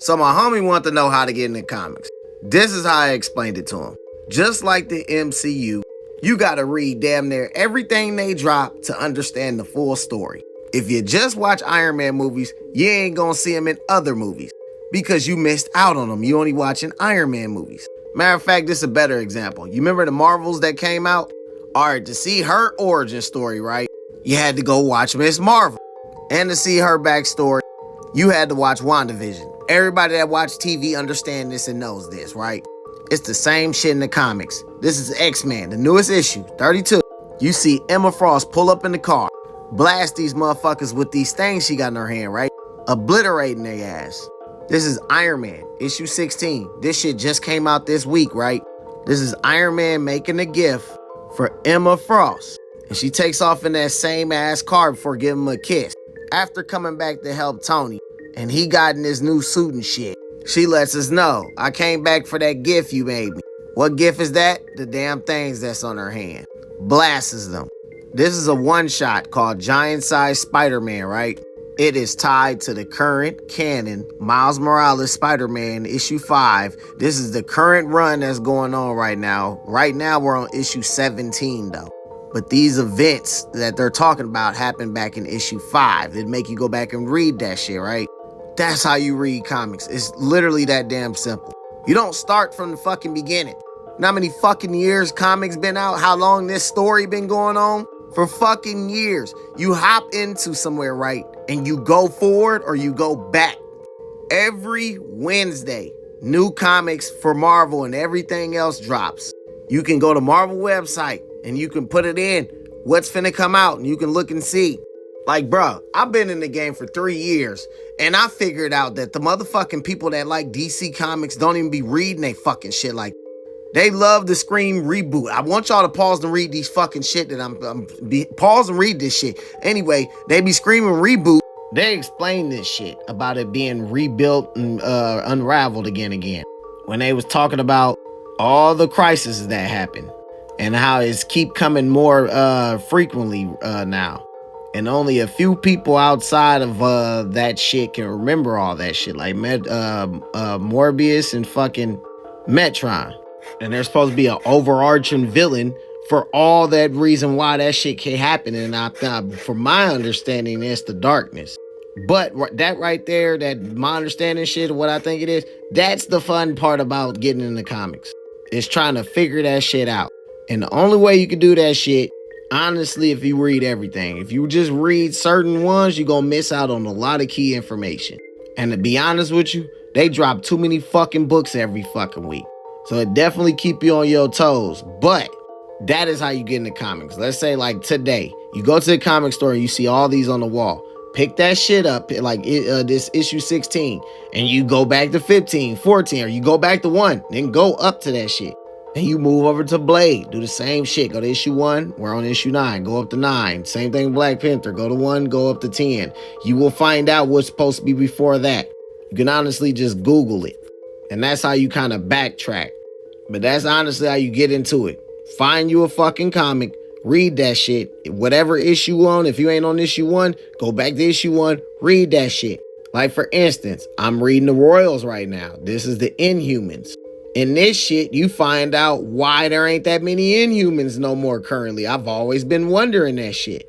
So my homie wanted to know how to get into comics. This is how I explained it to him. Just like the MCU, you gotta read damn near everything they drop to understand the full story. If you just watch Iron Man movies, you ain't gonna see them in other movies because you missed out on them. You only watching Iron Man movies. Matter of fact, this is a better example. You remember the Marvels that came out? Alright, to see her origin story, right? You had to go watch Miss Marvel. And to see her backstory, you had to watch WandaVision. Everybody that watch TV understands this and knows this, right? It's the same shit in the comics. This is X-Men, the newest issue, 32. You see Emma Frost pull up in the car, blast these motherfuckers with these things she got in her hand, right? Obliterating their ass. This is Iron Man, issue 16. This shit just came out this week, right? This is Iron Man making a gift for Emma Frost. And she takes off in that same ass car before giving him a kiss. After coming back to help Tony, and he got in his new suit and shit, she lets us know, I came back for that gift you made me. What gift is that? The damn things that's on her hand. Blasts them. This is a one-shot called Giant Size Spider-Man, right? It is tied to the current canon, Miles Morales Spider-Man issue 5. This is the current run that's going on right now. Right now, we're on issue 17, though. But these events that they're talking about happened back in issue 5. It'd make you go back and read that shit, right? That's how you read comics. It's literally that damn simple. You don't start from the fucking beginning. You know how many fucking years comics been out? How long this story been going on? For fucking years. You hop into somewhere, right? And you go forward or you go back. Every Wednesday, new comics for Marvel and everything else drops. You can go to Marvel website and you can put it in what's finna come out and you can look and see. Like, bruh, I've been in the game for 3 years and I figured out that the motherfucking people that like DC Comics don't even be reading they fucking shit like they love to scream reboot. I want y'all to pause and read these fucking shit that pause and read this shit. Anyway, they be screaming reboot. They explain this shit about it being rebuilt and unraveled again. When they was talking about all the crises that happened and how it's keep coming more frequently now. And only a few people outside of that shit can remember all that shit. Like Morbius and fucking Metron. And there's supposed to be an overarching villain for all that reason why that shit can happen. And from my understanding, it's the darkness. But that right there, that my understanding shit, what I think it is, that's the fun part about getting into comics. Is trying to figure that shit out. And the only way you can do that shit, honestly, if you read everything. If you just read certain ones, you're going to miss out on a lot of key information. And to be honest with you, they drop too many fucking books every fucking week. So it definitely keep you on your toes. But that is how you get into comics. Let's say like today, you go to the comic store and you see all these on the wall. Pick that shit up, like this issue 16, and you go back to 15, 14, or you go back to 1, then go up to that shit. Then you move over to Blade, do the same shit. Go to issue 1, we're on issue 9, go up to 9. Same thing with Black Panther, go to 1, go up to 10. You will find out what's supposed to be before that. You can honestly just Google it. And that's how you kind of backtrack. But that's honestly how you get into it. Find you a fucking comic, read that shit. Whatever issue on, if you ain't on issue 1, go back to issue 1, read that shit. Like for instance, I'm reading the Royals right now. This is the Inhumans. In this shit, you find out why there ain't that many Inhumans no more currently. I've always been wondering that shit.